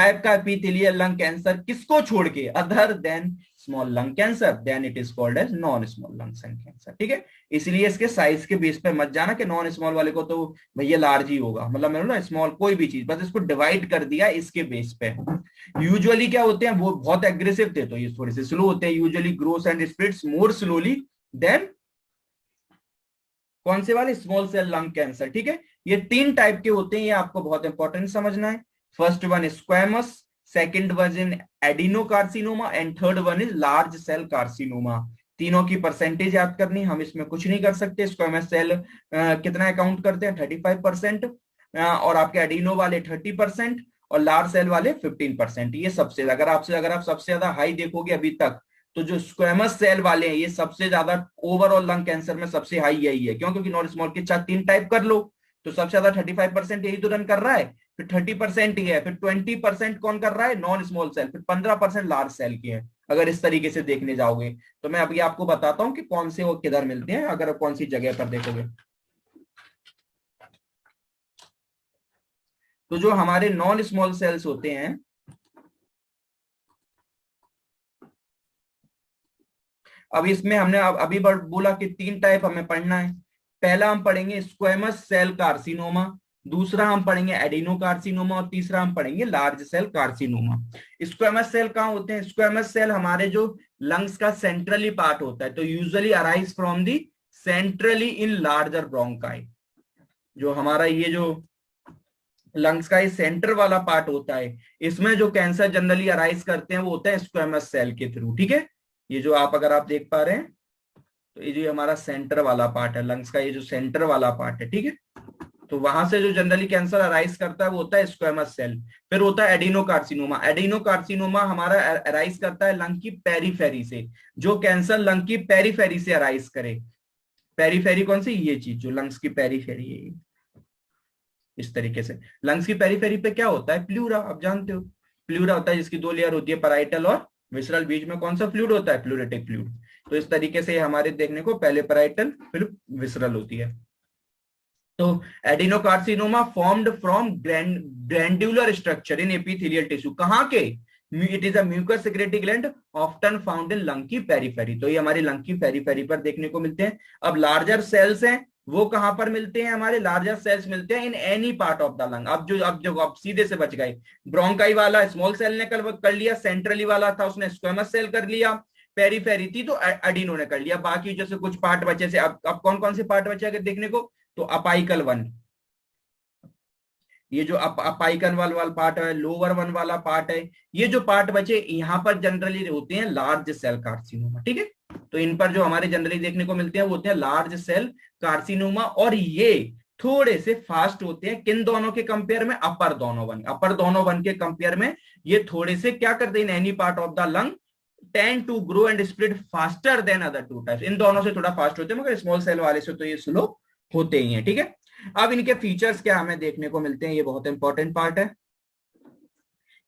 Type का epithelial lung cancer किसको छोड़ के, other than small lung cancer, then it is called as non small lung cancer. ठीक है, इसलिए इसके साइज के बेस पे मत जाना कि नॉन स्मॉल वाले को तो भैया लार्ज ही होगा, मतलब मैंने ना स्मॉल कोई भी चीज, बस इसको डिवाइड कर दिया इसके बेस पे। यूजुअली क्या होते हैं, वो बहुत एग्रेसिव थे तो ये थोड़े से स्लो होते हैं, usually grows and spreads more slowly than कौन से वाले, स्मॉल सेल लंग कैंसर। ठीक है, ये 3 टाइप के होते हैं, ये आपको बहुत इंपॉर्टेंट समझना है। First one squamous, second one in adenocarcinoma and third one is large cell carcinoma. तीनों की परसेंटेज याद करनी, हम इसमें कुछ नहीं कर सकते। स्क्वैमस सेल कितना अकाउंट करते हैं, 35%, और आपके एडिनो वाले 30%, और लार्ज सेल वाले 15%। ये सबसे, अगर आप सबसे ज्यादा हाई देखोगे अभी तक, तो जो स्क्वेमस सेल वाले हैं ये सबसे ज्यादा ओवरऑल लंग कैंसर में सबसे हाई यही है। क्यों? क्योंकि नॉन स्मॉल के 3 टाइप कर लो तो सबसे ज्यादा 35% यही तो रन कर रहा है, फिर 30% ही है, फिर 20% कौन कर रहा है, नॉन स्मॉल सेल, फिर 15% लार्ज सेल की है। अगर इस तरीके से देखने जाओगे तो मैं अभी आपको बताता हूं कि कौन से वो किधर मिलते हैं, अगर कौन सी जगह पर देखोगे। तो जो हमारे नॉन स्मॉल सेल्स होते हैं, अब इसमें हमने अभी बोला कि 3 टाइप हमें पढ़ना है। पहला हम पढ़ेंगे स्क्वेमस सेल कार्सिनोमा, दूसरा हम पढ़ेंगे एडिनोकार्सिनोमा, और तीसरा हम पढ़ेंगे large cell carcinoma. Squamous cell कहाँ होते हैं, स्क्वेमस सेल हमारे जो लंग्स का सेंट्रली पार्ट होता है, तो usually arise from the centrally in larger bronchi. जो हमारा ये जो लंग्स का ये सेंटर वाला पार्ट होता है, इसमें जो कैंसर जनरली अराइज करते हैं वो होता है स्क्वेमस सेल के थ्रू। ठीक है, ये जो आप अगर आप देख पा रहे हैं, तो ये जो हमारा सेंटर वाला पार्ट है लंग्स का, ये जो सेंटर वाला पार्ट है, ठीक है, तो वहां से जो जनरली कैंसर अराइज करता है वो होता है स्क्वेमस सेल। फिर होता है एडिनोकार्सिनोमा। एडिनोकार्सिनोमा हमारा अराइज करता है लंग की पेरीफेरी से। जो कैंसर लंग की पेरीफेरी से अराइज करे, पेरीफेरी कौन सी, ये चीज जो लंग्स की पेरीफेरी है, इस तरीके से। लंग्स की पेरीफेरी पे क्या होता है, प्लूरा, आप जानते हो प्लूरा होता है, जिसकी 2 लेयर होती है, पैराइटल और विसरल। बीच में कौन सा फ्लूइड होता है, प्लूरेटिक फ्लूइड। तो इस तरीके से हमारे देखने को पहले पैराइटल फिर विसरल होती है। तो adenocarcinoma formed from glandular structure in epithelial tissue, कहां के, it is a mucus secretory gland often found in lung की पेरीफेरी। तो ये हमारी लंग की पेरीफेरी पर देखने को मिलते हैं। अब लार्जर सेल्स हैं, वो कहां पर मिलते हैं, हमारे लार्जर सेल्स मिलते हैं in any part of the lung. अब सीधे से बच गए, ब्रोंकाई वाला स्मॉल सेल ने कर लिया, सेंट्रली वाला था उसने स्क्वेमस सेल कर लिया, पेरीफेरी थी तो एडिनो ने कर लिया। बाकी जैसे कुछ पार्ट बचे से, अब कौन कौन से पार्ट बचे अगर देखने को, तो अपाइकल वन, ये जो अपाइकल वाला पार्ट है, लोअर वन वाला पार्ट है, ये जो पार्ट बचे यहां पर जनरली होते हैं लार्ज सेल कार्सिनोमा। ठीक है, तो इन पर जो हमारे जनरली देखने को मिलते हैं वो होते हैं लार्ज सेल कार्सिनोमा, और ये थोड़े से फास्ट होते हैं किन दोनों के कंपेयर में, अपर दोनों वन के कंपेयर में ये थोड़े से क्या करते हैं, in any part of the lung tend to grow and spread faster than other 2 types. इन दोनों से थोड़ा फास्ट होते हैं, मगर स्मॉल सेल वाले से तो ये स्लो होते ही हैं। ठीक है, अब इनके फीचर्स क्या हमें देखने को मिलते हैं, ये बहुत इंपॉर्टेंट पार्ट है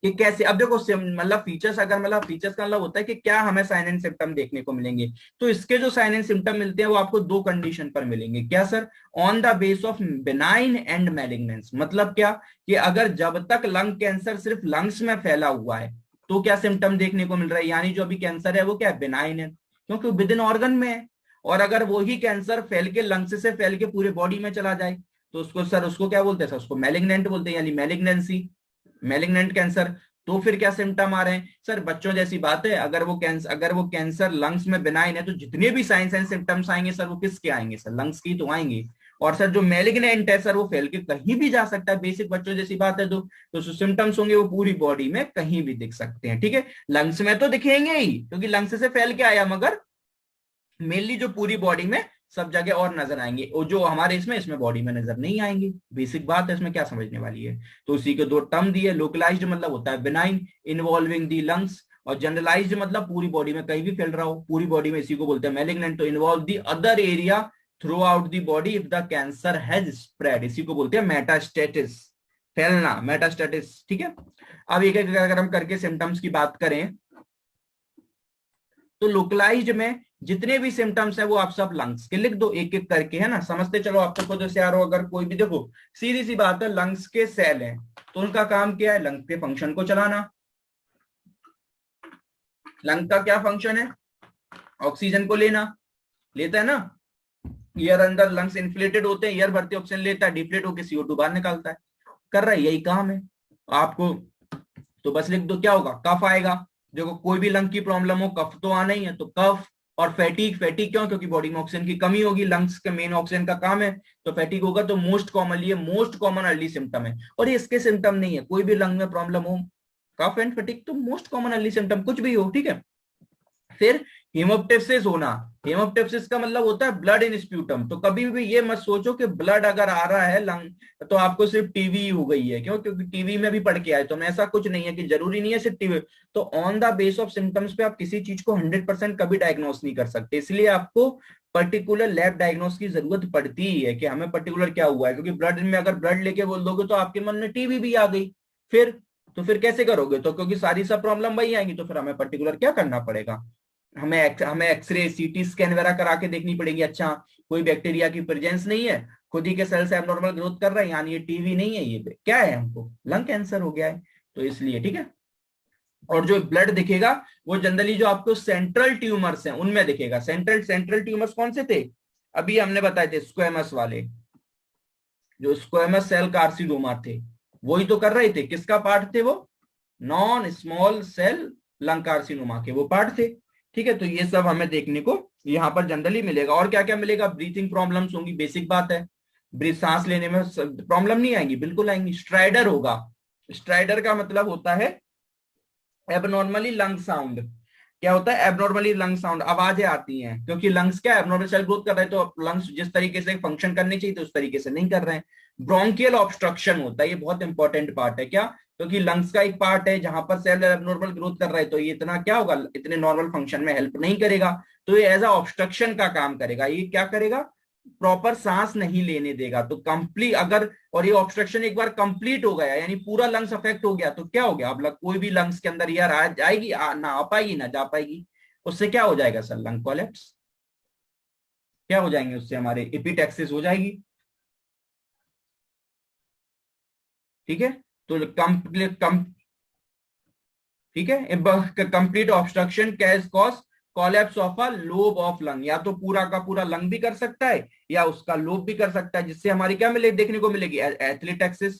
कि कैसे। अब देखो मतलब फीचर्स, अगर मतलब फीचर्स का मतलब होता है कि क्या हमें साइन एंड सिम्टम देखने को मिलेंगे। तो इसके जो साइन एंड सिम्टम मिलते हैं वो आपको 2 कंडीशन पर मिलेंगे। क्या sir, on the base of benign and malignance. मतलब क्या, कि अगर जब तक लंग कैंसर सिर्फ लंग्स में फैला हुआ है तो क्या सिम्टम देखने को मिल रहा है, यानी जो अभी कैंसर है वो क्या है, बेनाइन है, क्योंकि विद इन ऑर्गन में है। और अगर वही कैंसर फैल के लंग्स से फैल के पूरे बॉडी में चला जाए तो उसको सर, उसको क्या बोलते हैं सर, उसको मैलिग्नेंट बोलते हैं, यानी मैलिग्नेंसी, मैलिग्नेंट कैंसर। तो फिर क्या सिम्टम आ रहे हैं सर, बच्चों जैसी बात है, अगर वो कैंसर लंग्स में बिनाइन है तो जितने भी साइंस एंड सिम्टम्स आएंगे सर वो किसके आएंगे सर, लंग्स की तो आएंगे। और सर जो मैलिग्नेंट है सर वो फैल के कहीं भी जा सकता है, बेसिक बच्चों जैसी बात है। तो सिम्टम्स होंगे वो पूरी बॉडी में कहीं भी दिख सकते हैं। ठीक है, लंग्स में तो दिखेंगे ही क्योंकि लंग्स से फैल के आया, मगर मेनली जो पूरी बॉडी में सब जगह और नजर आएंगे, और जो हमारे इसमें बॉडी में नजर नहीं आएंगे। बेसिक बात है, इसमें क्या समझने वाली है। तो उसी के 2 टर्म दिए, लोकलाइज्ड मतलब होता है बिनाइन इन्वॉल्विंग दी लंग्स, और जनरलाइज्ड मतलब पूरी बॉडी में कहीं भी फैल रहा हो, पूरी बॉडी में, इसी को बोलते हैं मैलिग्नेंट। तो involve the other area through out the body if the cancer has spread, इसी को बोलते हैं मेटास्टेटिस, फैलना, मेटास्टेटिस। ठीक है, अब एक एक अगर हम करके सिम्टम्स की बात करें तो लोकलाइज्ड में जितने भी सिम्टम्स हैं वो आप सब लंग्स के लिख दो एक एक करके, है ना, समझते चलो। आपको खुद से यार, अगर कोई भी देखो, सीधी सी बात है, लंग्स के सेल हैं, तो उनका काम क्या है, लंग के फंक्शन को चलाना। लंग का क्या फंक्शन है, ऑक्सीजन को लेना, लेता है ना। एयर अंदर लंग्स इन्फ्लेटेड होते हैं, एयर भरते ऑक्सीजन लेता है, डिफ्लेट होकर CO2 बाहर निकालता है, कर रहा है, यही काम है आपको। तो बस लिख दो, क्या होगा, कफ आएगा। देखो कोई भी लंग की प्रॉब्लम हो, कफ तो आना ही है, तो कफ। और फैटिक, फैटिक क्यों, क्योंकि बॉडी में ऑक्सीजन की कमी होगी, लंग्स के मेन ऑक्सीजन का काम है, तो फैटिक होगा। तो मोस्ट कॉमनली, ये मोस्ट कॉमन अर्ली सिम्टम है, और ये इसके सिम्टम नहीं है, कोई भी लंग में प्रॉब्लम हो, कफ एंड फैटिक तो मोस्ट कॉमन अर्ली सिम्टम, कुछ भी हो, ठीक है। फिर हेमोप्टेसिस होना, हेमोप्टेसिस का मतलब होता है ब्लड इन स्प्यूटम। तो कभी भी ये मत सोचो कि ब्लड अगर आ रहा है लंग तो आपको सिर्फ टीवी हो गई है, क्यों, क्योंकि टीवी में भी पढ़ के आए, तो ऐसा कुछ नहीं है कि जरूरी नहीं है सिर्फ टीवी। तो on the base of symptoms पे आप किसी चीज को 100% कभी डायग्नोस नहीं कर सकते, इसलिए आपको पर्टिकुलर लैब डायग्नोस की जरूरत पड़ती ही है कि हमें पर्टिकुलर क्या हुआ है, क्योंकि ब्लड में अगर ब्लड लेके बोल दोगे तो आपके मन में टीवी भी आ गई, फिर तो फिर कैसे करोगे, तो क्योंकि सारी सब प्रॉब्लम वही आएंगी, तो फिर हमें पर्टिकुलर क्या करना पड़ेगा, हमें एक्सरे सीटी स्कैन वगैरह करा के देखनी पड़ेगी। अच्छा, कोई बैक्टीरिया की प्रेजेंस नहीं है, खुद ही के सेल्स एबनॉर्मल ग्रोथ कर रहे हैं, यानी ये टीवी नहीं है, ये क्या है, हमको लंग कैंसर हो गया है, तो इसलिए ठीक है। और जो ब्लड दिखेगा वो जनरली जो आपको सेंट्रल ट्यूमर्स हैं उनमें दिखेगा। सेंट्रल सेंट्रल ट्यूमर्स कौन से थे, अभी हमने बताए थे, स्क्वेमस वाले, जो स्क्वेमस सेल कार्सिनोमा थे, वही तो कर रहे थे, किसका पार्ट थे वो, non small cell lung carcinoma के वो पार्ट थे, ठीक है। तो ये सब हमें देखने को यहाँ पर जनरली मिलेगा। और क्या क्या मिलेगा, ब्रीथिंग प्रॉब्लम्स होंगी, बेसिक बात है, ब्रीथ सांस लेने में प्रॉब्लम नहीं आएंगी, बिल्कुल आएंगी। स्ट्राइडर होगा, स्ट्राइडर का मतलब होता है एबनॉर्मली लंग साउंड। क्या होता है, एबनॉर्मली लंग साउंड, आवाजें आती हैं, क्योंकि लंग्स क्या एबनॉर्मल सेल ग्रोथ कर रहे हैं, तो लंग्स जिस तरीके से फंक्शन करनी चाहिए तो उस तरीके से नहीं कर रहे हैं। ब्रोंकियल ऑब्स्ट्रक्शन होता है, ये बहुत इंपॉर्टेंट पार्ट है, क्या, क्योंकि लंग्स का एक पार्ट है जहां पर सेल एबनॉर्मल ग्रोथ कर रहा है, तो ये इतना क्या होगा, इतने नॉर्मल फंक्शन में हेल्प नहीं करेगा, तो ये एज अ ऑब्स्ट्रक्शन का काम करेगा। ये क्या करेगा, प्रॉपर सांस नहीं लेने देगा, तो कंप्लीट अगर, और ये ऑब्स्ट्रक्शन एक बार कंप्लीट हो गया, यानी पूरा लंग्स अफेक्ट हो गया, तो क्या हो गया, अब कोई भी लंग्स के अंदर एयर आ जाएगी, ना आ पाएगी ना जा पाएगी, उससे क्या हो जाएगा सर, लंग कोलैप्स, क्या हो जाएंगे उससे, हमारे एपिटैक्सिस हो जाएगी, ठीक है। तो ठीक है, complete obstruction cause cause collapse of a lobe of lung, या तो पूरा का पूरा लंग भी कर सकता है या उसका लोब भी कर सकता है, जिससे हमारी क्या मिले देखने को मिलेगी, एथलेटैक्सिस,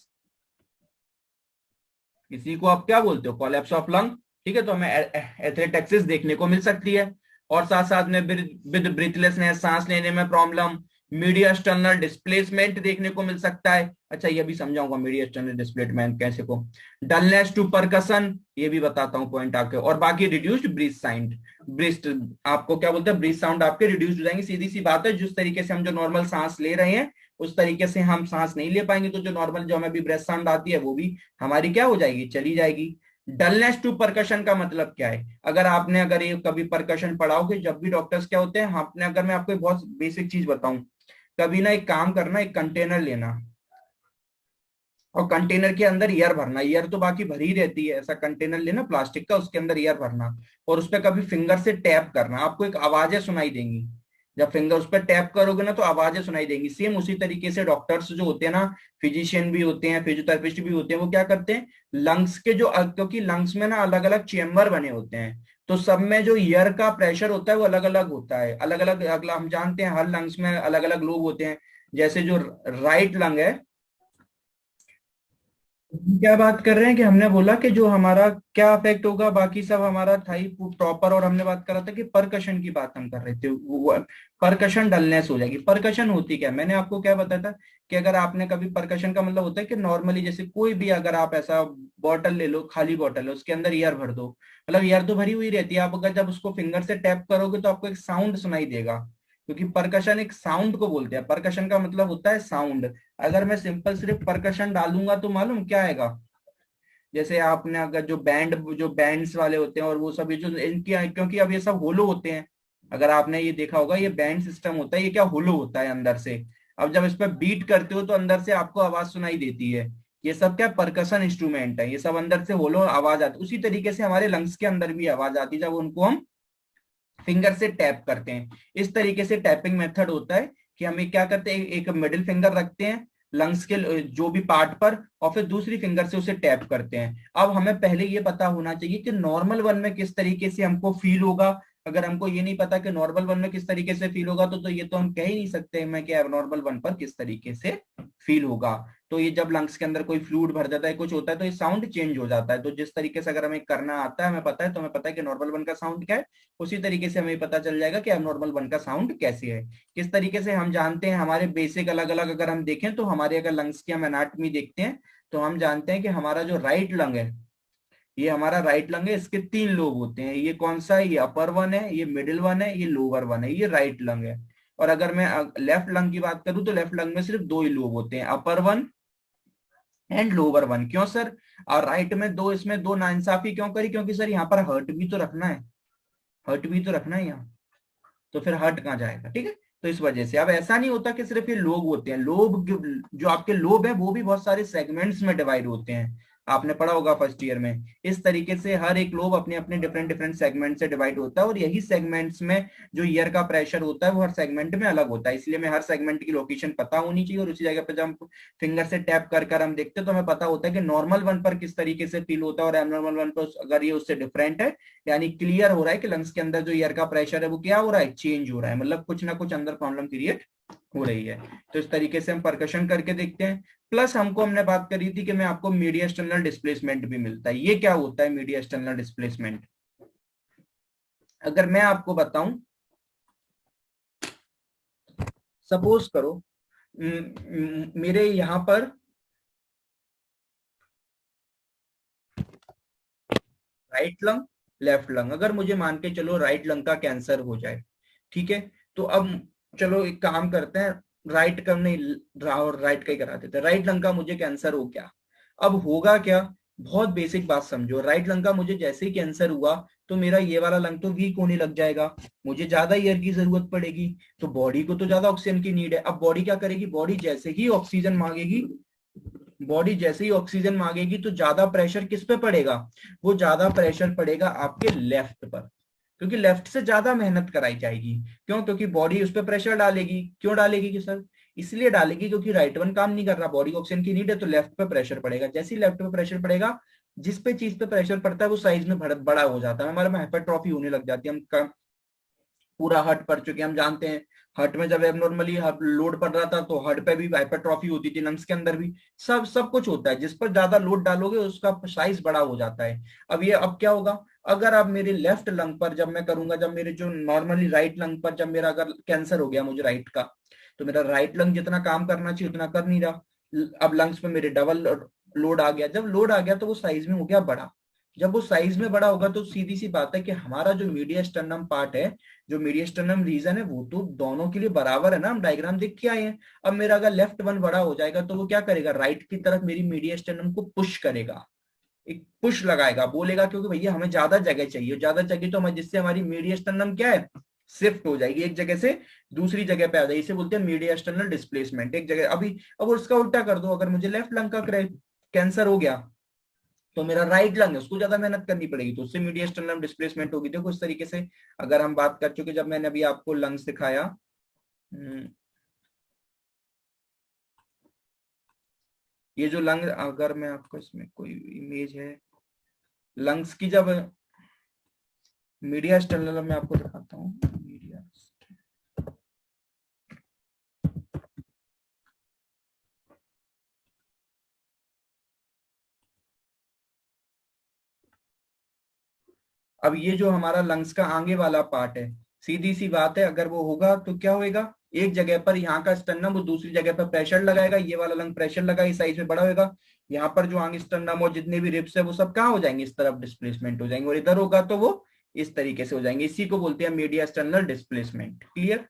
किसी को आप क्या बोलते हो, कोलैप्स ऑफ लंग, ठीक है। तो हमें एथलेटैक्सिस देखने को मिल सकती है। और साथ साथ में विद ब्रीथलेसनेस, सांस लेने में प्रॉब्लम, मीडियस्टर्नल डिस्प्लेसमेंट देखने को मिल सकता है। अच्छा, ये भी समझाऊंगा मीडियस्टर्नल डिस्प्लेसमेंट कैसे को। डलनेस टू परकसन, ये भी बताता हूँ पॉइंट आपके। और बाकी रिड्यूस्ड ब्रीथ साउंड, ब्रीथ आपको क्या बोलते हैं, ब्रीथ साउंड आपके रिड्यूस्ड हो जाएंगे, सीधी सी बात है, जिस तरीके से हम जो नॉर्मल सांस ले रहे हैं उस तरीके से हम सांस नहीं ले पाएंगे, तो जो नॉर्मल जो हमें भी ब्रेथ साउंड आती है वो भी हमारी क्या हो जाएगी, चली जाएगी। डलनेस टू परकशन का मतलब क्या है, अगर आपने अगर ये कभी परकशन पढ़ाओगे, जब भी डॉक्टर्स क्या होते हैं, आपने अगर मैं आपको एक बहुत बेसिक चीज बताऊं, कभी ना एक काम करना, एक कंटेनर लेना और कंटेनर के अंदर एयर भरना, एयर तो बाकी भरी रहती है, ऐसा कंटेनर लेना प्लास्टिक का, उसके अंदर एयर भरना और उस पर कभी फिंगर से टैप करना, आपको एक आवाजें सुनाई देंगी, जब फिंगर उस पर टैप करोगे ना तो आवाजें सुनाई देंगी। सेम उसी तरीके से डॉक्टर्स जो होते हैं ना, फिजिशियन भी होते हैं, फिजियोथेरेपिस्ट भी होते हैं, वो क्या करते हैं, लंग्स के जो, क्योंकि लंग्स में ना अलग अलग चेम्बर बने होते हैं, तो सब में जो एयर का प्रेशर होता है वो अलग अलग होता है, अलग अलग, अगला हम जानते हैं हर लंग्स में अलग अलग लोब होते हैं। जैसे जो राइट लंग है, क्या बात कर रहे हैं कि हमने बोला कि जो हमारा क्या अफेक्ट होगा, बाकी सब हमारा था ही प्रॉपर, और हमने बात करा था कि परकशन की बात हम कर रहे थे, वो परकशन डलनेस हो जाएगी। परकशन होती क्या है, मैंने आपको क्या बताया था कि अगर आपने कभी, परकशन का मतलब होता है कि नॉर्मली जैसे कोई भी अगर आप ऐसा बॉटल ले लो, खाली बॉटल है, उसके अंदर एयर भर दो, मतलब एयर तो भरी हुई रहती है, आप अगर जब उसको फिंगर से टैप करोगे तो आपको एक साउंड सुनाई देगा, क्योंकि परकशन एक साउंड को बोलते हैं, परकशन का मतलब होता है साउंड। अगर मैं सिंपल सिर्फ परकशन डालूंगा तो मालूम क्या आएगा, जैसे आपने अगर जो बैंड, जो बैंड्स वाले होते हैं और वो सब, ये जो इनकी, क्योंकि अब ये सब होलो होते हैं, अगर आपने ये देखा होगा, ये बैंड सिस्टम होता है, ये क्या होलो होता है अंदर से, अब जब इस पर बीट करते हो तो अंदर से आपको आवाज सुनाई देती है, ये सब क्या परकशन इंस्ट्रूमेंट है, ये सब अंदर से होलो आवाज आती है। उसी तरीके से हमारे लंग्स के अंदर भी आवाज आती है जब उनको हम फिंगर से टैप करते हैं। इस तरीके से टैपिंग मेथड होता है कि हम क्या करते हैं, एक मिडिल फिंगर रखते हैं लंग्स के जो भी पार्ट पर, और फिर दूसरी फिंगर से उसे टैप करते हैं। अब हमें पहले ये पता होना चाहिए कि नॉर्मल वन में किस तरीके से हमको फील होगा। अगर हमको ये नहीं पता कि नॉर्मल वन में किस तरीके से फील होगा, तो ये तो हम कह ही नहीं सकते मैं कि एबनॉर्मल वन पर किस तरीके से फील होगा। तो ये जब लंग्स के अंदर कोई फ्लूइड भर जाता है, कुछ होता है, तो ये साउंड चेंज हो जाता है। तो जिस तरीके से अगर हमें करना आता है, हमें पता है, तो हमें पता है कि नॉर्मल वन का साउंड क्या है, उसी तरीके से हमें पता चल जाएगा कि एबनॉर्मल वन का साउंड कैसे है। किस तरीके से हम जानते हैं, हमारे बेसिक अलग अलग अगर हम देखें, तो हमारे अगर लंग्स की हम एनाटॉमी देखते हैं, तो हम जानते हैं कि हमारा जो राइट लंग है, ये हमारा राइट लंग है, इसके 3 लोब होते हैं। ये कौन सा है? ये अपर वन है, ये मिडिल वन है, ये लोअर वन है, ये राइट लंग है। और अगर मैं लेफ्ट लंग की बात करूं, तो लेफ्ट लंग में सिर्फ 2 ही लोब होते हैं, upper one and lower one. क्यों सर? और राइट में दो, इसमें दो नाइंसाफी क्यों करी? क्योंकि सर यहाँ पर हर्ट भी तो रखना है, हर्ट भी तो रखना है यहाँ, तो फिर हर्ट कहाँ जाएगा? ठीक है, तो इस वजह से अब ऐसा नहीं होता कि सिर्फ ये लोब होते हैं। लोब जो आपके लोब है, वो भी बहुत सारे सेगमेंट्स में डिवाइड होते हैं। आपने पढ़ा होगा फर्स्ट ईयर में। इस तरीके से हर एक लोब अपने अपने डिफरेंट डिफरेंट सेगमेंट से डिवाइड होता है, और यही सेगमेंट्स में जो ईयर का प्रेशर होता है, वो हर सेगमेंट में अलग होता है। इसलिए हमें हर सेगमेंट की लोकेशन पता होनी चाहिए, और उसी जगह पर जब हम फिंगर से टैप कर कर हम देखते हैं, तो हमें पता होता है कि नॉर्मल वन पर किस तरीके से फील होता है, और एबनॉर्मल वन पर अगर ये उससे डिफरेंट है, यानी क्लियर हो रहा है कि लंग्स के अंदर जो एयर का प्रेशर है वो क्या हो रहा है? चेंज हो रहा है, मतलब कुछ ना कुछ अंदर प्रॉब्लम क्रिएट हो रही है। तो इस तरीके से हम परकशन करके देखते हैं। प्लस हमको हमने बात करी थी कि मैं आपको मीडिया एक्सटर्नल डिस्प्लेसमेंट भी मिलता है। ये क्या होता है मीडिया एक्सटर्नल डिस्प्लेसमेंट? अगर मैं आपको बताऊं, सपोज करो मेरे यहां पर राइट लंग, लेफ्ट लंग, अगर मुझे मान के चलो राइट लंग का कैंसर हो जाए, ठीक है, तो अब चलो एक काम करते हैं, राइट का नहीं, और राइट का ही करा देते हैं। राइट लंग का मुझे कैंसर हो गया, अब होगा क्या? बहुत बेसिक बात समझो, राइट लंग का मुझे जैसे ही कैंसर हुआ, तो मेरा ये वाला लंग तो वीक होने लग जाएगा, मुझे ज्यादा एयर की जरूरत पड़ेगी, तो बॉडी को तो ज्यादा ऑक्सीजन की नीड है। अब बॉडी क्या करेगी? बॉडी जैसे ही ऑक्सीजन मांगेगी, बॉडी जैसे ही ऑक्सीजन मांगेगी, तो ज्यादा प्रेशर किस पे पड़ेगा? वो ज्यादा प्रेशर पड़ेगा आपके लेफ्ट पर, क्योंकि लेफ्ट से ज्यादा मेहनत कराई जाएगी। क्यों? क्योंकि बॉडी उस पर प्रेशर डालेगी। क्यों डालेगी कि सर? इसलिए डालेगी क्योंकि राइट वन काम नहीं कर रहा, बॉडी को ऑक्सीजन की नीड है, तो लेफ्ट पे प्रेशर पड़ेगा। जैसे ही लेफ्ट पे प्रेशर पड़ेगा, जिस पे चीज पे प्रेशर पड़ता है वो साइज में बड़ा हो जाता है, हमारे में हाइपरट्रॉफी होने लग जाती है। हम पूरा हर्ट पड़ चुके हैं, हम जानते हैं। हर्ट में जब एबनॉर्मली लोड पड़ रहा था, तो हर्ट पे भी हाइपरट्रॉफी होती थी, लंग्स के अंदर भी सब सब कुछ होता है। जिस पर ज्यादा लोड डालोगे उसका साइज बड़ा हो जाता है। अब क्या होगा? अगर आप मेरे लेफ्ट लंग पर जब मैं करूंगा, जब मेरे जो नॉर्मली राइट लंग पर जब मेरा अगर कैंसर हो गया मुझे राइट का, तो मेरा राइट लंग जितना काम करना चाहिए उतना कर नहीं रहा। अब लंग्स पे मेरे डबल लोड आ गया। जब लोड आ गया तो वो साइज में हो गया बड़ा। जब वो साइज में बड़ा होगा, तो सीधी सी बात है कि हमारा जो मीडिया स्टर्नम पार्ट है, जो मीडियस्टर्नम रीजन है, वो तो दोनों के लिए बराबर है ना, हम डायग्राम देख के आए हैं। अब मेरा अगर लेफ्ट वन बड़ा हो जाएगा, तो वो क्या करेगा? राइट की तरफ मेरी मीडियस्टर्नम को पुश करेगा, एक पुश लगाएगा, बोलेगा क्योंकि भैया हमें ज्यादा जगह चाहिए, ज्यादा जगह तो हमें, जिससे हमारी मीडियस्टर्नम क्या है? शिफ्ट हो जाएगी, एक जगह से दूसरी जगह पे आ जाएगी। इसे बोलते हैं मीडियस्टर्नल डिस्प्लेसमेंट, एक जगह। अभी अब उसका उल्टा कर दो, अगर मुझे लेफ्ट लंग का कैंसर हो गया, तो मेरा राइट लंग है, उसको ज्यादा मेहनत करनी पड़ेगी, तो उससे मीडिया एक्सटर्नल डिस्प्लेसमेंट होगी। देखो इस तरीके से अगर हम बात कर चुके, जब मैंने अभी आपको लंग्स दिखाया, ये जो लंग, अगर मैं आपको इसमें कोई इमेज है लंग्स की, जब मीडिया एक्सटर्नल मैं आपको दिखाता हूँ, मीडिया, अब ये जो हमारा लंग्स का आगे वाला पार्ट है, सीधी सी बात है, अगर वो होगा तो क्या होएगा? एक जगह पर यहाँ का स्टर्नम, वो दूसरी जगह पर प्रेशर लगाएगा, ये वाला लंग प्रेशर लगाएगा, इस साइज में बड़ा होगा। यहाँ पर जो आगे स्टर्नम और जितने भी रिब्स है वो सब कहाँ हो जाएंगे? इस तरफ डिस्प्लेसमेंट हो जाएंगे, और इधर होगा तो वो इस तरीके से हो जाएंगे। इसी को बोलते हैं मीडिया एक्सटर्नल डिस्प्लेसमेंट। क्लियर?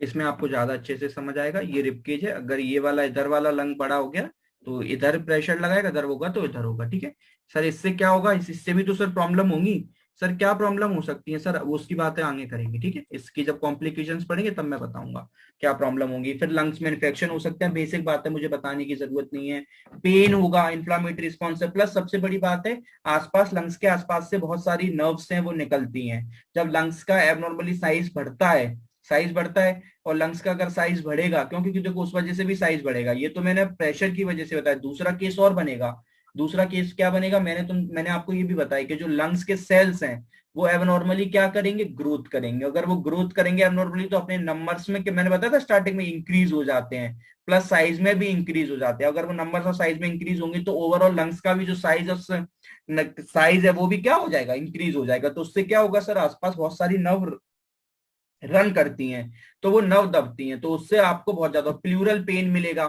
इसमें आपको ज्यादा अच्छे से समझ आएगा। ये रिबकेज है, अगर ये वाला इधर वाला लंग बड़ा हो गया, तो इधर प्रेशर लगाएगा, इधर होगा तो इधर होगा। ठीक है सर, इससे क्या होगा? इससे भी तो सर प्रॉब्लम होंगी। सर क्या प्रॉब्लम हो सकती है सर, वो उसकी बातें आगे करेंगे, ठीक है। इसकी जब कॉम्प्लिकेशंस पढ़ेंगे तब मैं बताऊंगा क्या प्रॉब्लम होगी। फिर लंग्स में इन्फेक्शन हो सकते हैं, बेसिक बात है, मुझे बताने की जरूरत नहीं है। पेन होगा, इन्फ्लामेटरी रिस्पॉन्स है, प्लस सबसे बड़ी बात है आसपास, लंग्स के आसपास से बहुत सारी नर्व्स हैं वो निकलती हैं। जब लंग्स का एबनॉर्मली साइज बढ़ता है, साइज बढ़ता है, और लंग्स का अगर साइज बढ़ेगा, क्योंकि देखो उस वजह से भी साइज बढ़ेगा, ये तो मैंने प्रेशर की वजह से बताया। दूसरा केस और बनेगा, दूसरा केस क्या बनेगा, मैंने आपको ये भी बताया कि जो लंग्स के सेल्स हैं वो एबनॉर्मली क्या करेंगे, ग्रोथ करेंगे। अगर वो ग्रोथ करेंगे एबनॉर्मली तो अपने नंबर्स में, कि मैंने बताया था स्टार्टिंग में, इंक्रीज हो जाते हैं, प्लस साइज में भी इंक्रीज हो जाते हैं। अगर वो नंबर्स और साइज में इंक्रीज होंगे तो ओवरऑल लंग्स का भी जो साइज है वो भी क्या हो जाएगा, इंक्रीज हो जाएगा। तो उससे क्या होगा सर, आसपास बहुत सारी नर्व रन करती हैं, तो वो नर्व दबती हैं, तो उससे आपको बहुत ज्यादा प्लूरल पेन मिलेगा।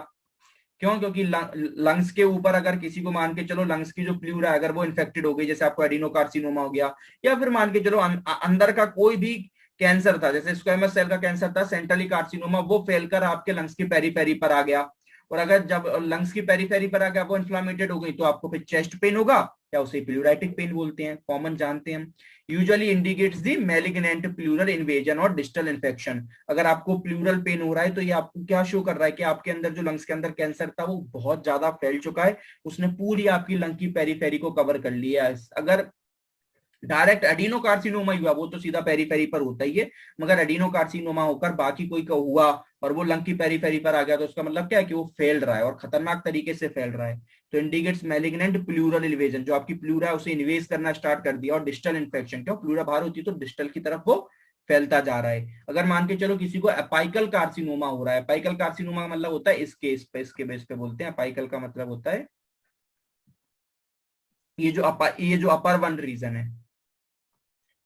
क्यों, क्योंकि लंग्स के ऊपर अगर किसी को मान के चलो लंग्स की जो प्लूरा है अगर वो इन्फेक्टेड हो गई, जैसे आपको एडिनोकार्सिनोमा हो गया, या फिर मान के चलो अंदर का कोई भी कैंसर था, जैसे स्क्वेमस सेल का कैंसर था, सेंट्रली कार्सिनोमा, वो फैलकर आपके लंग्स की पेरीफेरी पर आ गया, और अगर जब लंग्स की पेरीफेरी पर आ गया वो इन्फ्लामेटेड हो गई तो आपको फिर चेस्ट पेन होगा, या उसे प्लूराइटिक पेन बोलते हैं, कॉमन जानते हैं। यूजुअली इंडिकेट्स दी मैलिग्नेंट प्लूरल इन्वेजन और डिस्टल इन्फेक्शन। अगर आपको प्लूरल पेन हो रहा है तो ये आपको क्या शो कर रहा है कि आपके अंदर जो लंग्स के अंदर कैंसर था वो बहुत ज्यादा फैल चुका है, उसने पूरी आपकी लंग की पेरीफेरी को कवर कर लिया है। अगर डायरेक्ट एडिनो कार्सिनोमा हुआ वो तो सीधा पेरीफेरी पर होता ही है, मगर एडिनो कार्सिनोमा होकर बाकी कोई का हुआ और वो लंग की पेरीफेरी पर आ गया तो उसका मतलब क्या है कि वो फैल रहा है और खतरनाक तरीके से फैल रहा है। तो इंडिकेट्स मैलिग्नेंट प्लूरल इन्वेजन, जो आपकी प्लूरा है उसे इन्वेज करना स्टार्ट कर दिया, और डिस्टल इन्फेक्शन, क्यों प्लूरा बाहर होती है तो डिस्टल की तरफ वो फैलता जा रहा है। अगर मान के चलो किसी को अपाइकल कार्सिनोमा हो रहा है, अपाइकल कार्सिनोमा का मतलब होता है इस केस पे, इसके बेस पे बोलते हैं, अपाइकल का मतलब होता है ये जो अपर वन रीजन है,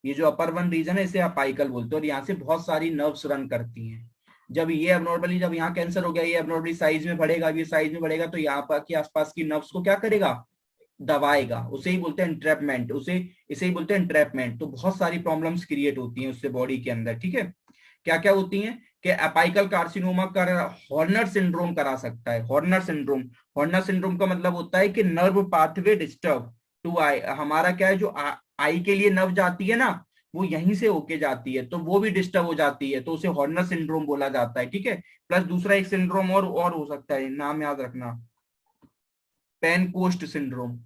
ये जो अपर वन रीजन है इसे अपाइकल बोलते हैं, और यहाँ से बहुत सारी नर्व्स रन करती हैं। जब ये एबनॉर्मली, जब यहाँ कैंसर हो गया, ये एबनॉर्मली साइज में बढ़ेगा, ये साइज में बढ़ेगा तो यहाँ पर की आसपास की नर्व्स को क्या करेगा, दबाएगा, उसे ही बोलते हैं इंट्रैपमेंट, उसे इसे ही बोलते हैं इंट्रैपमेंट। तो बहुत सारी प्रॉब्लम्स क्रिएट होती हैं उससे बॉडी के अंदर, ठीक है। क्या क्या होती हैं कि अपाइकल कार्सिनोमा कर हॉर्नर सिंड्रोम करा सकता है, हॉर्नर सिंड्रोम। हॉर्नर सिंड्रोम का मतलब होता है कि नर्व पाथवे डिस्टर्ब टू आई, हमारा क्या है जो आई के लिए नर्व जाती है ना, वो यहीं से होके जाती है तो वो भी डिस्टर्ब हो जाती है, तो उसे हॉर्नर सिंड्रोम बोला जाता है, ठीक है। प्लस दूसरा एक सिंड्रोम और हो सकता है, नाम याद रखना, पेनकोस्ट सिंड्रोम।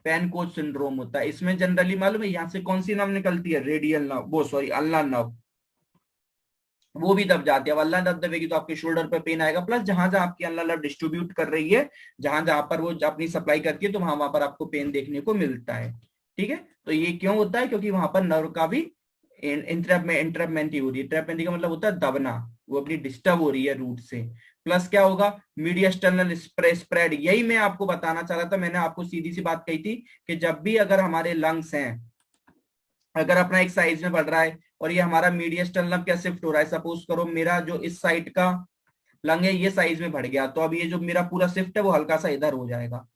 पेनकोस्ट सिंड्रोम होता है, इसमें जनरली मालूम है यहाँ से कौन सी नर्व निकलती है, रेडियल नर्व, वो सॉरी अल्ना नर्व, वो भी दब जाती है। अब अल्ला नर्व दबेगी तो आपके शोल्डर पे पेन आएगा, प्लस जहां जहां आपकी अल्ला नर्व डिस्ट्रीब्यूट कर रही है, जहां जहां पर वो अपनी सप्लाई करती है तो वहां वहां पर आपको पेन देखने को मिलता है, ठीक है। तो ये क्यों होता है, क्योंकि वहां पर नर्व का भी इंटरप्टमेंटी हो रही है। इंटरप्मेंटी का मतलब होता है दबना, वो अपनी डिस्टर्ब हो रही है रूट से। प्लस क्या होगा, मीडियस्टर्नल स्प्रेड, यही मैं आपको बताना चाह रहा था। मैंने आपको सीधी सी बात कही थी कि जब भी अगर हमारे लंग्स हैं, अगर अपना एक साइज में बढ़ रहा है और ये हमारा मीडियस्टर्नल नर्व क्या शिफ्ट हो रहा है, सपोज करो मेरा जो इस साइड का लंग है ये साइज में बढ़ गया, तो अब ये जो मेरा पूरा शिफ्ट है वो हल्का सा इधर हो जाएगा।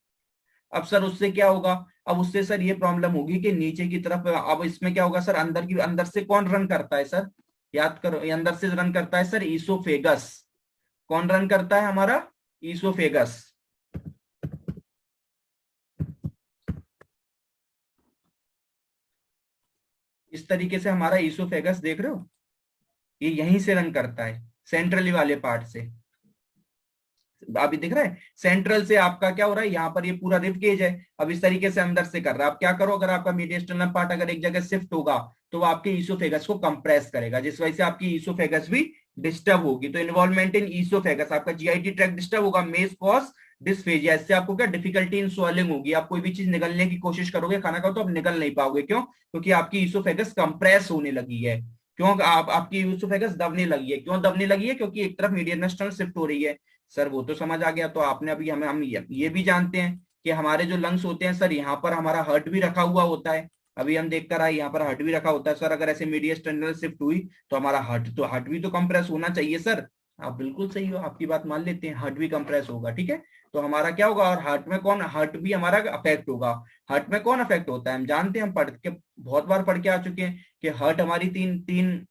अब सर उससे क्या होगा, अब उससे सर ये प्रॉब्लम होगी कि नीचे की तरफ, अब इसमें क्या होगा सर, अंदर से कौन रन करता है सर, याद करो, ये अंदर से रन करता है सर ईसोफेगस। कौन रन करता है हमारा, ईसोफेगस। इस तरीके से हमारा ईसोफेगस देख रहे हो, ये यहीं से रन करता है, सेंट्रली वाले पार्ट से। अभी दिख रहा है, सेंट्रल से आपका क्या हो रहा है, यहाँ पर ये पूरा रिब केज है, अब इस तरीके से अंदर से कर रहा है। आप क्या करो, अगर आपका मीडियस्टर्नल पार्ट अगर एक जगह शिफ्ट होगा तो वो आपके ईसोफेगस को कंप्रेस करेगा, जिस वजह से आपकी ईसोफेगस भी डिस्टर्ब होगी। तो इन्वॉल्वमेंट इन ईसोफेगस, आपका जीआईटी ट्रैक्ट डिस्टर्ब होगा, मेज कॉज डिस्फेजिया, इससे आपको क्या डिफिकल्टी इन स्वेलिंग होगी, आप कोई भी चीज निगलने की कोशिश करोगे खाना खाओ तो आप निगल नहीं पाओगे, क्यों, क्योंकि आपकी ईसोफेगस कंप्रेस होने लगी है। क्यों, आपकी ईसोफेगस दबने लगी है, क्यों दबने लगी है, क्योंकि एक तरफ मीडियस्टर्नल शिफ्ट हो रही है। सर वो तो समझ आ गया, तो आपने अभी हमें हम ये भी जानते हैं कि हमारे जो लंग्स होते हैं सर, यहाँ पर हमारा हार्ट भी रखा हुआ होता है। अभी हम देख कर आए यहाँ पर हार्ट भी रखा होता है सर, अगर ऐसे मीडियस्टर्नल शिफ्ट हुई तो हमारा हार्ट भी तो कंप्रेस होना चाहिए सर। आप बिल्कुल सही हो, आपकी बात मान लेते हैं, हार्ट भी कंप्रेस होगा, ठीक है। तो हमारा क्या होगा, और हार्ट भी हमारा अफेक्ट होगा। हार्ट में कौन अफेक्ट होता है, हम जानते हैं, हम पढ़ के बहुत बार पढ़ के आ चुके हैं कि हार्ट हमारी तीन तीन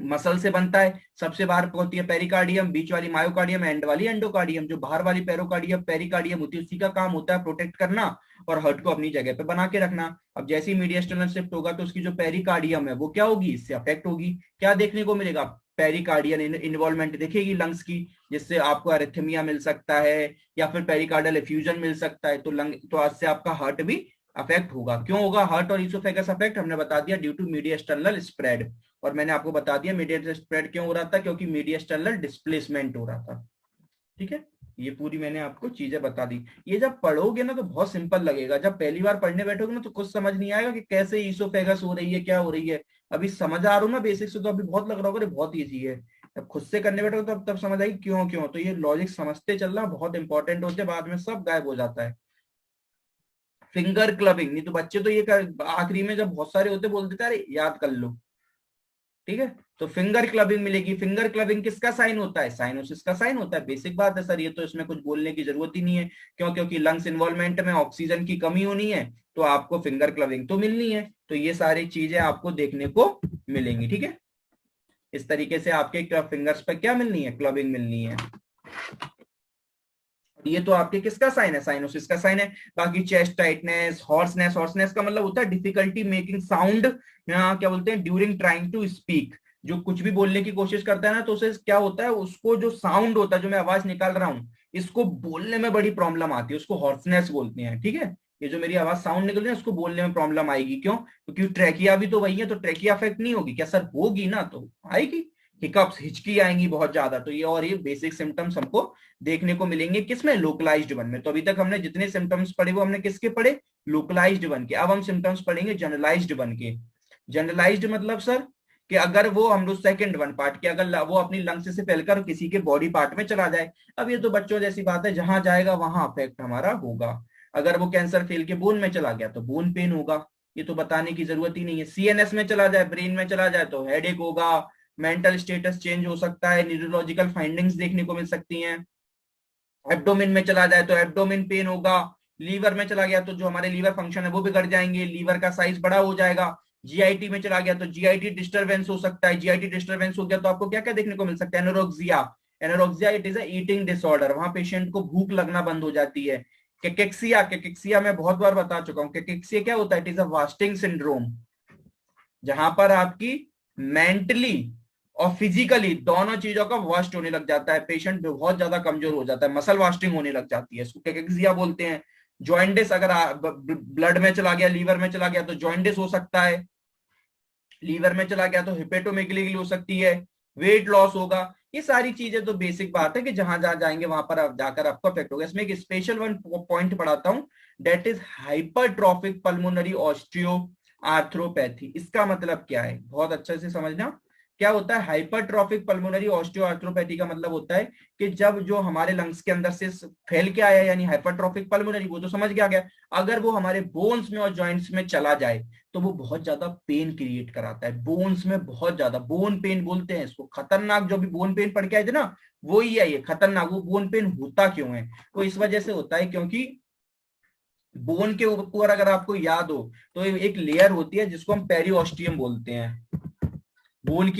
मसल से बनता है, सबसे बाहर होती है पेरिकार्डियम, बीच वाली मायोकार्डियम, एंड वाली एंडोकार्डियम। जो बाहर वाली पेरोकार्डियम पेरिकार्डियम होती है उसी का काम होता है प्रोटेक्ट करना और हार्ट को अपनी जगह पे बना के रखना। अब जैसे ही मीडियस्टर्नल शिफ्ट होगा तो उसकी जो पेरिकार्डियम है वो क्या होगी, इससे अफेक्ट होगी। क्या देखने को मिलेगा, पेरिकार्डियल इन्वॉल्वमेंट दिखेगी लंग्स की, जिससे आपको अरिथमिया मिल सकता है या फिर पेरिकार्डियल एफ्यूजन मिल सकता है। तो लंग तो आज से आपका हार्ट भी अफेक्ट होगा। क्यों होगा हार्ट और इसोफेगस अफेक्ट, हमने बता दिया ड्यू टू मीडियस्टर्नल स्प्रेड। और मैंने आपको बता दिया मीडियस्टर्नल स्प्रेड क्यों हो रहा था, क्योंकि मीडियस्टर्नल डिस्प्लेसमेंट हो रहा था। ठीक है, ये पूरी मैंने आपको चीजें बता दी। ये जब पढ़ोगे ना तो बहुत सिंपल लगेगा, जब पहली बार पढ़ने बैठोगे ना तो कुछ समझ नहीं आएगा कि कैसे ईसोफेगस हो रही है, क्या हो रही है। अभी समझ आ रहा हूँ ना बेसिक से, तो अभी बहुत लग रहा होगा बहुत ईजी है। जब खुद से करने बैठोगे तब समझ आएगी क्यों क्यों। तो ये लॉजिक समझते चलना बहुत इंपॉर्टेंट होते, बाद में सब गायब हो जाता है। फिंगर क्लबिंग, नहीं तो बच्चे तो ये आखिरी में जब बहुत सारे होते बोल देते अरे याद कर लो। ठीक है, तो फिंगर क्लबिंग मिलेगी। फिंगर क्लबिंग किसका साइन होता है, साइनोसिस का साइन होता है। बेसिक बात है सर, ये तो इसमें कुछ बोलने की जरूरत ही नहीं है। क्यों, क्योंकि लंग्स इन्वॉल्वमेंट में ऑक्सीजन की कमी होनी है तो आपको फिंगर क्लबिंग तो मिलनी है। तो ये सारी चीजें आपको देखने को मिलेंगी। ठीक है, इस तरीके से आपके फिंगर्स पर क्या मिलनी है, क्लबिंग मिलनी है। ये तो आपके किसका साइन है, साइनोसिस का साइन है। बाकी चेस्ट टाइटनेस, हॉर्सनेस, हॉर्सनेस का मतलब होता है डिफिकल्टी मेकिंग साउंड, यहाँ क्या बोलते हैं, ड्यूरिंग ट्राइंग टू स्पीक। जो कुछ भी बोलने की कोशिश करता है ना तो उसे क्या होता है, उसको जो साउंड होता है, जो मैं आवाज निकाल रहा हूँ, इसको बोलने में बड़ी प्रॉब्लम आती है, उसको हॉर्सनेस बोलते हैं। ठीक है, ये जो मेरी आवाज साउंड निकल रही है उसको बोलने में प्रॉब्लम आएगी। क्यों, क्योंकि ट्रैकिया भी तो वही है, तो ट्रैकिया अफेक्ट नहीं होगी क्या सर, होगी ना, तो आएगी। हिकअप्स, हिचकी आएंगी बहुत ज्यादा। तो ये और ये बेसिक सिम्टम्स हमको देखने को मिलेंगे किसमें, लोकलाइज्ड वन में। तो अभी तक हमने जितने सिम्टम्स पढ़े वो हमने किसके पढ़े, लोकलाइज्ड वन के। अब हम सिम्टम्स पढ़ेंगे जनरलाइज्ड वन के। जनरलाइज्ड मतलब सर कि अगर वो हम लोग सेकंड वन पार्ट के, अगर वो अपनी लंग्स से फैलकर किसी के बॉडी पार्ट में चला जाए। अब ये तो बच्चों जैसी बात है, जहां जाएगा वहां अफेक्ट हमारा होगा। अगर वो कैंसर फैल के बोन में चला गया तो बोन पेन होगा, ये तो बताने की जरूरत ही नहीं है। सीएनएस में चला जाए, ब्रेन में चला जाए तो हेडेक होगा, मेंटल स्टेटस चेंज हो सकता है, न्यूरोलॉजिकल फाइंडिंग्स देखने को मिल सकती हैं। एब्डोमिन में चला जाए तो एब्डोमिन पेन होगा। लीवर में चला गया तो जो हमारे लीवर फंक्शन है वो बिगड़ जाएंगे, लीवर का साइज बड़ा हो जाएगा। जीआईटी में चला गया तो जीआईटी डिस्टर्बेंस हो सकता है। जीआईटी डिस्टर्बेंस हो गया तो आपको क्या क्या देखने को मिल सकता है, anorexia. Anorexia it is eating disorder, वहां पेशेंट को भूख लगना बंद हो जाती है। केकेक्सिया, केकेक्सिया मैं बहुत बार बता चुका हूँ, केकेक्सिया क्या होता है, it is a wasting syndrome, जहां पर आपकी मेंटली और फिजिकली दोनों चीजों का वास्ट होने लग जाता है, पेशेंट बहुत ज्यादा कमजोर हो जाता है, मसल वास्टिंग होने लग जाती है, इसको कैकेक्सिया बोलते हैं। जॉइंडिस, अगर ब्लड में चला गया, लीवर में चला गया तो जॉइंडिस हो सकता है। लीवर में चला गया तो हिपेटोमेगली हो सकती है, वेट लॉस होगा। ये सारी चीजें तो बेसिक बात है कि जहां जहां जाएंगे वहां पर आप जाकर आपको अफेक्ट होगा। इसमें एक स्पेशल वन पॉइंट पढ़ाता हूं, that is hypertrophic pulmonary osteoarthropathy. इसका मतलब क्या है, बहुत अच्छे से समझना। क्या होता है हाइपरट्रॉफिक पल्मोनरी ऑस्टियो आर्थ्रोपैथी, का मतलब होता है कि जब जो हमारे लंग्स के अंदर से फैल के आया, यानी हाइपरट्रॉफिक पल्मोनरी, वो तो समझ गया, अगर वो हमारे बोन्स में और जॉइंट्स में चला जाए तो वो बहुत ज्यादा पेन क्रिएट कराता है, बोन्स में बहुत ज्यादा, बोन पेन बोलते हैं इसको। खतरनाक जो भी बोन पेन पढ़ के आए थे ना, वो ही है ये खतरनाक। वो बोन पेन होता क्यों है, वो इस वजह से होता है क्योंकि बोन के ऊपर अगर आपको याद हो तो एक लेयर होती है जिसको हम पेरिओस्टियम बोलते हैं। बोन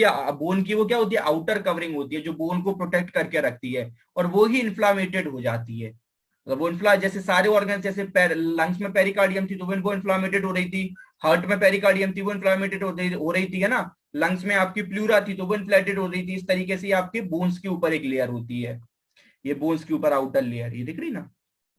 की वो क्या होती है, आउटर कवरिंग होती है जो बोन को प्रोटेक्ट करके रखती है, और वो ही इन्फ्लामेटेड हो जाती है। मतलब वो जैसे सारे ऑर्गन, जैसे लंग्स में पेरिकार्डियम थी तो वो इन्फ्लामेटेड हो रही थी, हार्ट में पेरिकार्डियम थी वो इन्फ्लामेटेड हो रही थी, है ना। लंग्स में आपकी प्लूरा थी तो वो इन्फ्लेटेड हो रही थी। इस तरीके से आपके बोन्स के ऊपर एक लेयर होती है, ये बोन्स के ऊपर आउटर लेयर, ये दिख रही ना,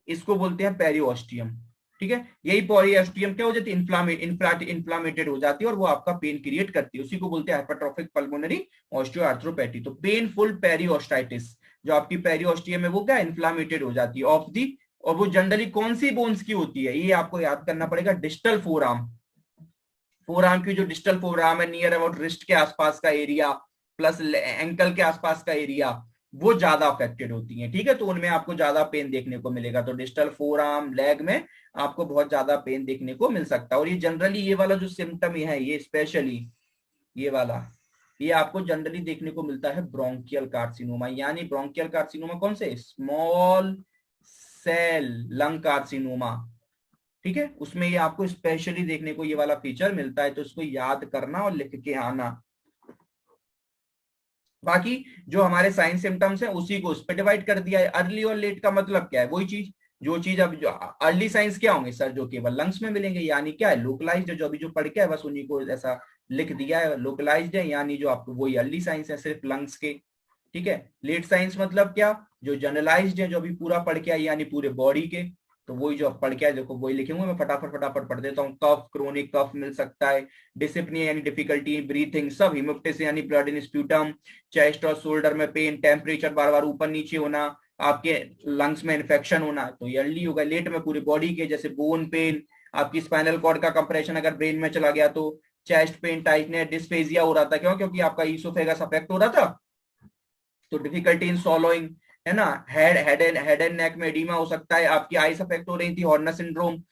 इसको बोलते हैं पेरिओस्टियम। ठीक है, यही पेरिओस्टियम क्या हो जाती है, इन्फ्लामेटेड हो जाती है और वो आपका पेन क्रिएट करती है, उसी को बोलते हैं हाइपरट्रॉफिक पल्मोनरी ऑस्टियोआर्थ्रोपैथी। तो पेनफुल पेरिओस्टाइटिस, जो आपकी पेरिओस्टियम है वो क्या इन्फ्लामेटेड हो जाती है ऑफ दी। और वो जनरली कौन सी बोन्स की होती है, ये आपको याद करना पड़ेगा, distal four arm. Four arm की जो डिस्टल फोर आर्म है, नियर अबाउट रिस्ट के आसपास का एरिया प्लस एंकल के आसपास का एरिया, वो ज्यादा अफेक्टेड होती हैं। ठीक है, तो उनमें आपको ज्यादा पेन देखने को मिलेगा। तो डिस्टल फोर आर्म लेग में आपको बहुत ज्यादा पेन देखने को मिल सकता है। और ये जनरली ये वाला जो सिम्टम है, ये स्पेशली ये वाला, ये आपको जनरली देखने को मिलता है ब्रोंकियल कार्सिनोमा। यानी ब्रोंकियल कार्सिनोमा कौन से, स्मॉल सेल लंग कार्सिनोमा। ठीक है, उसमें ये आपको स्पेशली देखने को ये वाला फीचर मिलता है, तो इसको याद करना और लिख के आना। बाकी जो हमारे साइन सिम्टम्स हैं उसी को उस पर डिवाइड कर दिया है। अर्ली और लेट का मतलब क्या है, वही चीज जो चीज अब जो अर्ली साइंस क्या होंगे सर, जो केवल लंग्स में मिलेंगे, यानी क्या है लोकलाइज्ड, जो अभी जो पढ़ के है बस उन्हीं को ऐसा लिख दिया है, लोकलाइज्ड है, यानी जो आपको वही अर्ली साइंस है सिर्फ लंग्स के। ठीक है। लेट साइंस मतलब क्या, जो जनरलाइज्ड है, जो अभी पूरा पढ़ के आए यानी पूरे बॉडी के। तो वही जो आप पढ़ के आए देखो वही लिखेंगे, मैं फटाफट फटाफट पढ़ देता हूँ। कफ, क्रोनिक कफ मिल सकता है, डिसिप्निया यानी डिफिकल्टी इन ब्रीथिंग, सब हिमोप्टिस यानी ब्लड इन स्प्यूटम, चेस्ट और शोल्डर में पेन, टेम्परेचर बार बार ऊपर नीचे होना, आपके लंग्स में इन्फेक्शन होना, तो ये अर्ली होगा। लेट में पूरे बॉडी के, जैसे बोन पेन, आपकी स्पाइनल कॉर्ड का कंप्रेशन अगर ब्रेन में चला गया तो, चेस्ट पेन, टाइटनेस, डिस्फेजिया हो रहा था, क्यों, क्योंकि आपका ईसोफेगस अफेक्ट हो रहा था, तो डिफिकल्टी इन सॉलोइंग, है ना। हेड एंड नेक में एडीमा हो सकता है, आपकी आईज अफेक्ट हो रही थी, हॉर्नर सिंड्रोम,